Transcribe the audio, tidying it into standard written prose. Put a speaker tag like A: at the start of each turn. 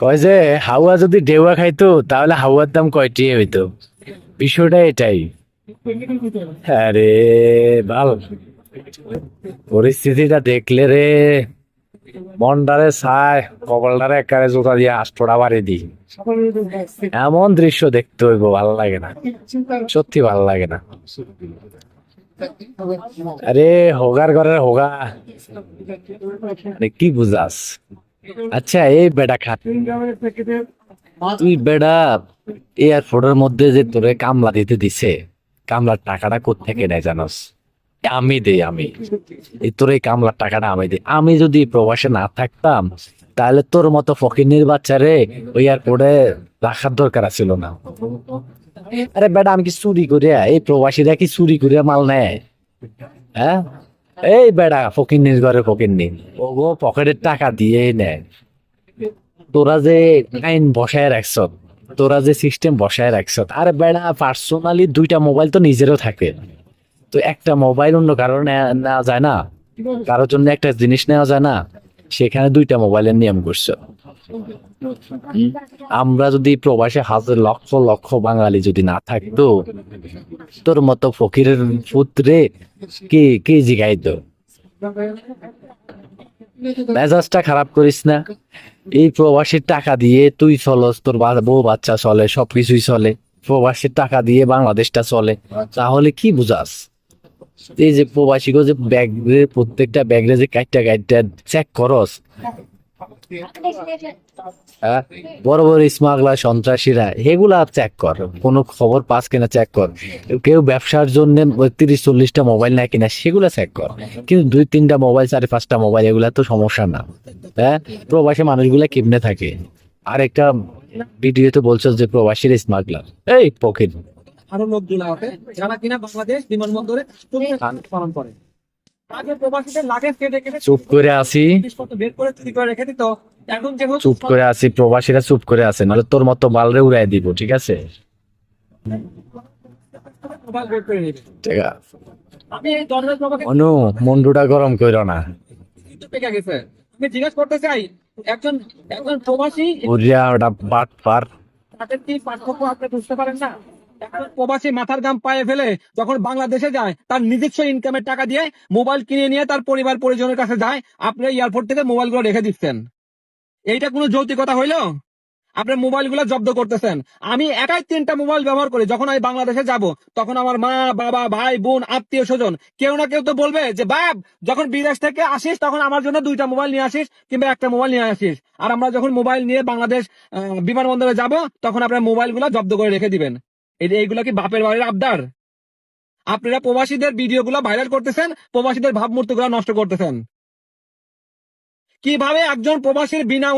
A: কয় যে হাওয়া যদি ঢেউয়া খাইতো তাহলে হাওয়ার দাম কয়টি হইতো। বিষয়টা এটাই। আরে ভাল, পরিস্থিতিটা দেখলে রে মনটারে ছায়, কপালটারে একারে জোতা দিয়ে আষ্টটা বাড়ি দি। এমন দৃশ্য দেখতে হইব, ভালো লাগে না, সত্যি ভালো লাগে না। আরে হোগার ঘরের হোগা, আরে কি বুঝাস। আচ্ছা এই বেটা খা, তুই বেটা এয়ারপোর্টের মধ্যে যে তোরে কামলা দিতে দিছে, কামলার টাকাটা কোত্থেকে নেয় জানোস? আমি দেই, আমি এই তোর এই কামলার টাকাটা আমি দেই। আমি যদি প্রবাসে না থাকতাম তাহলে তোর মতো ফকিন্নির বাচ্চারে ওই এয়ারপোর্টে রাখার দরকার ছিল না। আরে বেটা আমি কি চুরি করিয়া, এই প্রবাসীরা কি চুরি করিয়া মাল নেয়? হ্যাঁ, এই বেটা ফকিন্নির ঘরে ফকিন্নি, ওগো পকেটের টাকা দিয়ে নেয়। তোরা যে আইন বসায় রাখছ, তোরা যে সিস্টেম বসায় রাখছ, আরে বেটা পার্সোনালি দুইটা মোবাইল তো নিজেরও থাকে, তো একটা মোবাইল অন্য কারো নেওয়া যায় না? কারোর জন্য একটা জিনিস নেওয়া যায় না? সেখানে দুইটা মোবাইলের নিয়ম করছো। আমরা যদি প্রবাসে হাজার লক্ষ লক্ষ বাঙালি যদি না থাকতো, তোর মতো ফকিরের পুত্রে কে কে জিগাইতো? মেজাজটা খারাপ করিস না। এই প্রবাসীর টাকা দিয়ে তুই চলস, তোর বউ বাচ্চা চলে, সবকিছুই চলে, প্রবাসীর টাকা দিয়ে বাংলাদেশটা চলে, তাহলে কি বুঝাস? এই যে প্রবাসী যে ব্যাগ, প্রত্যেকটা ব্যাগরে যে কাইটটা কাইটটা চেক করস, হ্যাঁ? বড় বড় স্মাগলার সন্ত্রাসীরা এগুলা চেক কর, কোনো খবর পাস কিনা চেক কর, কেউ ব্যবসার জন্য 30-40টা মোবাইল নেয় কিনা সেগুলা চেক কর। কিন্তু 2-3টা মোবাইল, 4-5টা মোবাইল, এগুলা তো সমস্যা না। হ্যাঁ, প্রবাসী মানুষগুলা কেমনে থাকে? আর একটা ভিডিওতে বলছো যে প্রবাসীর স্মাগলার, এই পকেট
B: আরো লোকগুলো আছে যারা কিনা বাংলাদেশ বিমানবন্দরে পালন করে। আগে প্রবাসীদের লাগেজ কেটে কেটে
A: চুপ করে আছি,
B: জিনিসপত্র বের করে চুরি করে রেখে দিত। এখন যেহেতু
A: চুপ করে আছি, প্রবাসীরা চুপ করে আছে, নাহলে তোর মতো বালরে উড়াই দিব, ঠিক আছে?
B: মোবাইল বের করে নিবে।
A: ঠিক আছে
B: আমি এই দরজার প্রবাসী
A: অনু, মুন্ডুটা গরম কইরো না।
B: কিন্তু পেকে গেছে। আমি জিজ্ঞাসা করতে চাই, একজন একজন প্রবাসী
A: উড়িয়া ওটা বাট পার।
B: তাদের কি পার্থক্য আপনি বুঝতে পারেন না? একজন প্রবাসী মাথার ঘাম পায়ে ফেলে যখন বাংলাদেশে যায়, তার নিজস্ব ইনকামের টাকা দিয়ে মোবাইল কিনে নিয়ে তার পরিবার পরিজনের কাছে যায়, আপনি এয়ারপোর্ট থেকে মোবাইলগুলো রেখে দিচ্ছেন। এইটা কোনো যৌক্তিকতা হইলো? আপনার মোবাইলগুলো জব্দ করতেছেন। আমি একাই 3টা মোবাইল ব্যবহার করি। যখন আমি বাংলাদেশে যাব, তখন আমার মা বাবা ভাই বোন আত্মীয় স্বজন কেউ না কেউ তো বলবে যে বাপ, যখন বিদেশ থেকে আসিস তখন আমার জন্য 2টা মোবাইল নিয়ে আসিস কিংবা একটা মোবাইল নিয়ে আসিস। আর আমরা যখন মোবাইল নিয়ে বাংলাদেশ বিমানবন্দরে যাব, তখন আপনার মোবাইলগুলো জব্দ করে রেখে দিবেন। এইগুলা কি বাপের বাড়ির আবদার? আপনারা প্রবাসীদের ভিডিওগুলো ভাইরাল করতেছেন, প্রবাসীদের ভাবমূর্তিগুলো নষ্ট করতেছেন। কিভাবে একজন প্রবাসীর বিনা